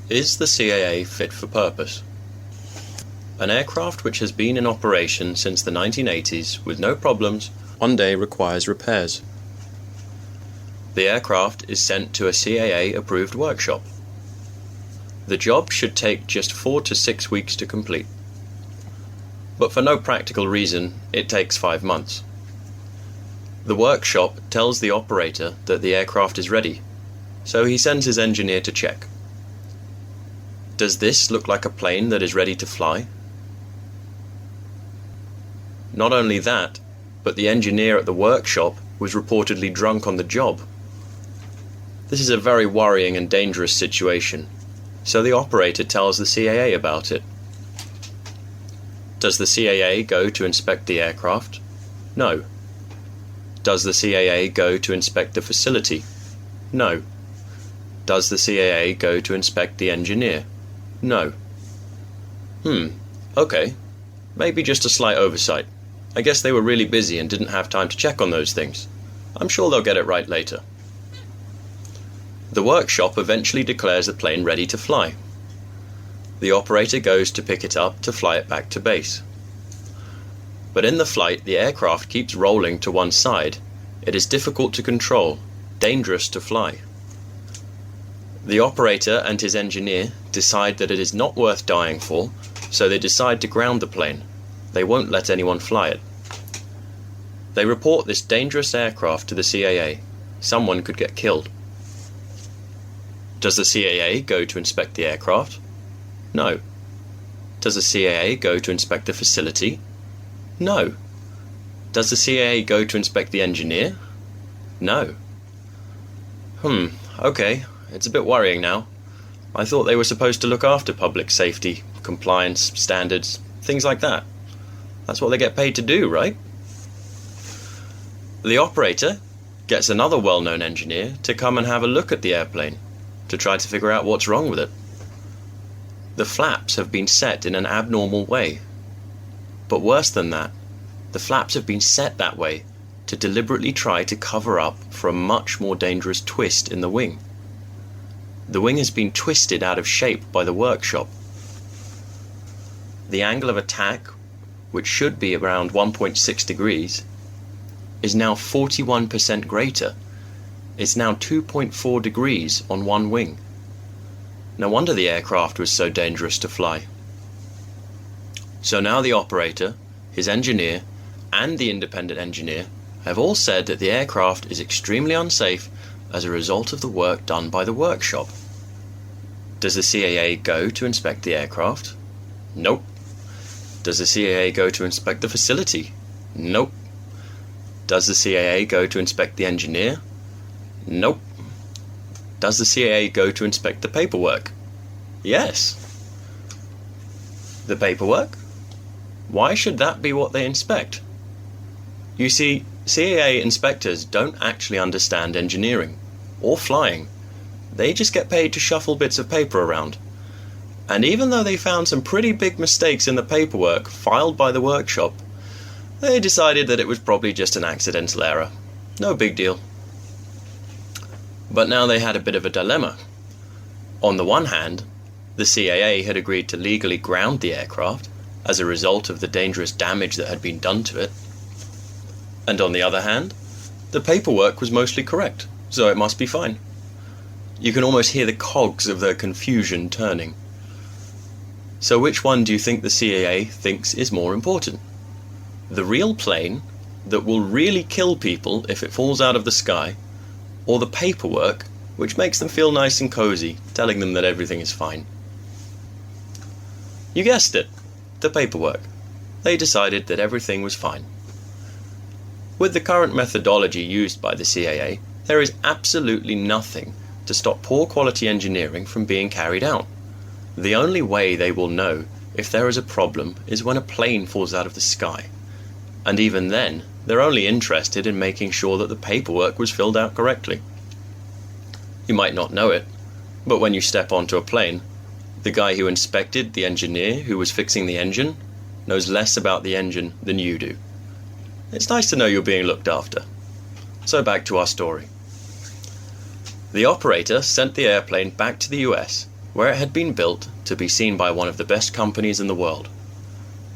Is the CAA fit for purpose? An aircraft which has been in operation since the 1980s with no problems one day requires repairs. The aircraft is sent to a CAA-approved workshop. The job should take just 4 to 6 weeks to complete. But for no practical reason, it takes 5 months. The workshop tells the operator that the aircraft is ready, so he sends his engineer to check. Does this look like a plane that is ready to fly? Not only that, but the engineer at the workshop was reportedly drunk on the job. This is a very worrying and dangerous situation, so the operator tells the CAA about it. Does the CAA go to inspect the aircraft? No. Does the CAA go to inspect the facility? No. Does the CAA go to inspect the engineer? No. Okay. Maybe just a slight oversight. I guess they were really busy and didn't have time to check on those things. I'm sure they'll get it right later. The workshop eventually declares the plane ready to fly. The operator goes to pick it up to fly it back to base. But in the flight, the aircraft keeps rolling to one side. It is difficult to control, dangerous to fly. The operator and his engineer decide that it is not worth dying for, so they decide to ground the plane. They won't let anyone fly it. They report this dangerous aircraft to the CAA. Someone could get killed. Does the CAA go to inspect the aircraft? No. Does the CAA go to inspect the facility? No. Does the CAA go to inspect the engineer? No. Okay. It's a bit worrying now. I thought they were supposed to look after public safety, compliance, standards, things like that. That's what they get paid to do, right? The operator gets another well-known engineer to come and have a look at the airplane, to try to figure out what's wrong with it. The flaps have been set in an abnormal way. But worse than that, the flaps have been set that way to deliberately try to cover up for a much more dangerous twist in the wing. The wing has been twisted out of shape by the workshop. The angle of attack, which should be around 1.6 degrees, is now 41% greater. It's now 2.4 degrees on one wing. No wonder the aircraft was so dangerous to fly. So now the operator, his engineer, and the independent engineer have all said that the aircraft is extremely unsafe as a result of the work done by the workshop. Does the CAA go to inspect the aircraft? Nope. Does the CAA go to inspect the facility? Nope. Does the CAA go to inspect the engineer? Nope. Does the CAA go to inspect the paperwork? Yes. The paperwork? Why should that be what they inspect? You see, CAA inspectors don't actually understand engineering or flying. They just get paid to shuffle bits of paper around. And even though they found some pretty big mistakes in the paperwork filed by the workshop, they decided that it was probably just an accidental error. No big deal. But now they had a bit of a dilemma. On the one hand, the CAA had agreed to legally ground the aircraft as a result of the dangerous damage that had been done to it. And on the other hand, the paperwork was mostly correct, so it must be fine. You can almost hear the cogs of their confusion turning. So which one do you think the CAA thinks is more important? The real plane that will really kill people if it falls out of the sky, or the paperwork which makes them feel nice and cozy, telling them that everything is fine? You guessed it, the paperwork. They decided that everything was fine. With the current methodology used by the CAA, there is absolutely nothing to stop poor quality engineering from being carried out. The only way they will know if there is a problem is when a plane falls out of the sky. And even then, they're only interested in making sure that the paperwork was filled out correctly. You might not know it, but when you step onto a plane, the guy who inspected the engineer who was fixing the engine knows less about the engine than you do. It's nice to know you're being looked after. So back to our story. The operator sent the airplane back to the US where it had been built to be seen by one of the best companies in the world.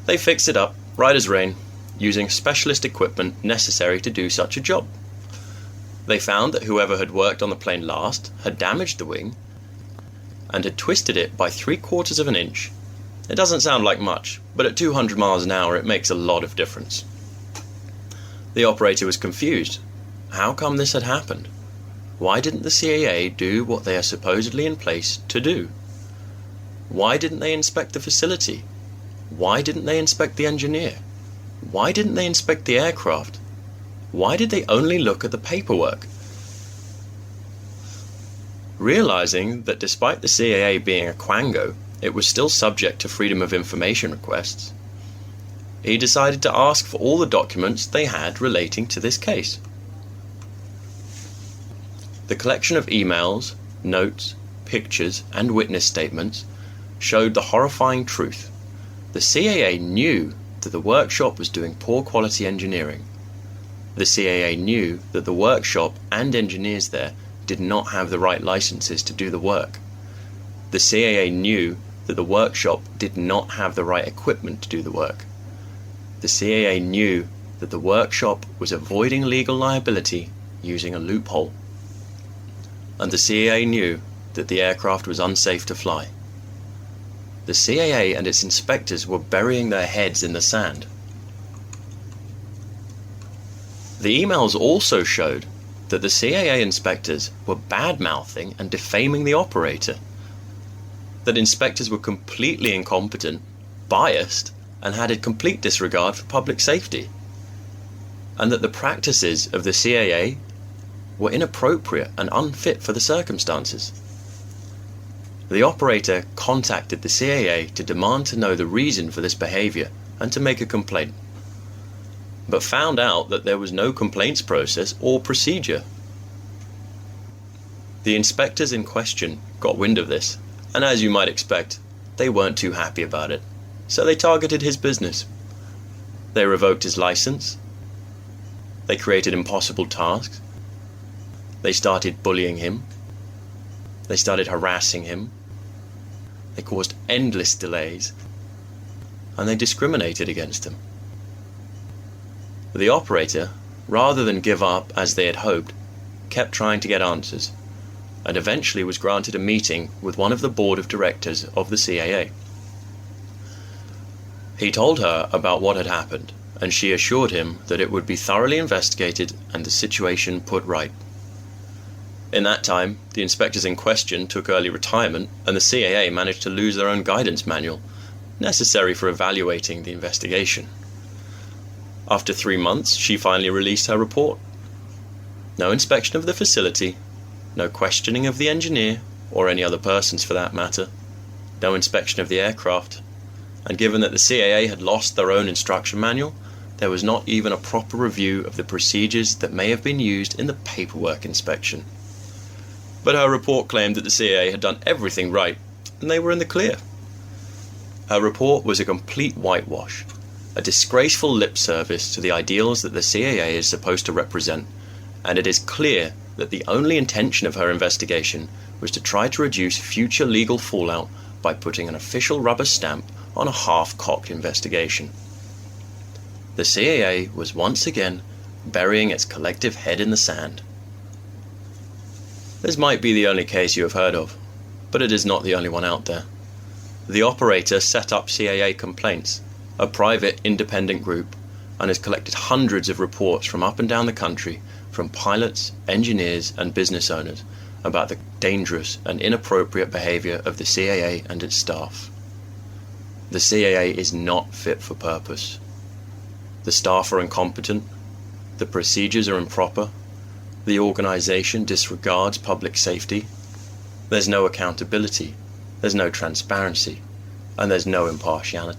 They fixed it up, right as rain, using specialist equipment necessary to do such a job. They found that whoever had worked on the plane last had damaged the wing and had twisted it by 3/4 of an inch. It doesn't sound like much, but at 200 miles an hour it makes a lot of difference. The operator was confused. How come this had happened? Why didn't the CAA do what they are supposedly in place to do? Why didn't they inspect the facility? Why didn't they inspect the engineer? Why didn't they inspect the aircraft? Why did they only look at the paperwork? Realizing that despite the CAA being a quango, it was still subject to Freedom of Information requests, he decided to ask for all the documents they had relating to this case. The collection of emails, notes, pictures, and witness statements showed the horrifying truth. The CAA knew that the workshop was doing poor quality engineering. The CAA knew that the workshop and engineers there did not have the right licenses to do the work. The CAA knew that the workshop did not have the right equipment to do the work. The CAA knew that the workshop was avoiding legal liability using a loophole. And the CAA knew that the aircraft was unsafe to fly. The CAA and its inspectors were burying their heads in the sand. The emails also showed that the CAA inspectors were bad-mouthing and defaming the operator, that inspectors were completely incompetent, biased, and had a complete disregard for public safety, and that the practices of the CAA were inappropriate and unfit for the circumstances. The operator contacted the CAA to demand to know the reason for this behavior and to make a complaint, but found out that there was no complaints process or procedure. The inspectors in question got wind of this, and as you might expect, they weren't too happy about it, so they targeted his business. They revoked his license. They created impossible tasks. They started bullying him. They started harassing him. They caused endless delays, and they discriminated against him. The operator, rather than give up as they had hoped, kept trying to get answers, and eventually was granted a meeting with one of the board of directors of the CAA. He told her about what had happened, and she assured him that it would be thoroughly investigated and the situation put right. In that time, the inspectors in question took early retirement, and the CAA managed to lose their own guidance manual, necessary for evaluating the investigation. After 3 months, she finally released her report. No inspection of the facility, no questioning of the engineer, or any other persons for that matter, no inspection of the aircraft, and given that the CAA had lost their own instruction manual, there was not even a proper review of the procedures that may have been used in the paperwork inspection. But her report claimed that the CAA had done everything right, and they were in the clear. Her report was a complete whitewash, a disgraceful lip service to the ideals that the CAA is supposed to represent, and it is clear that the only intention of her investigation was to try to reduce future legal fallout by putting an official rubber stamp on a half-cocked investigation. The CAA was once again burying its collective head in the sand. This might be the only case you have heard of, but it is not the only one out there. The operator set up CAA Complaints, a private independent group, and has collected hundreds of reports from up and down the country from pilots, engineers, and business owners about the dangerous and inappropriate behavior of the CAA and its staff. The CAA is not fit for purpose. The staff are incompetent, the procedures are improper, the organization disregards public safety, there's no accountability, there's no transparency, and there's no impartiality.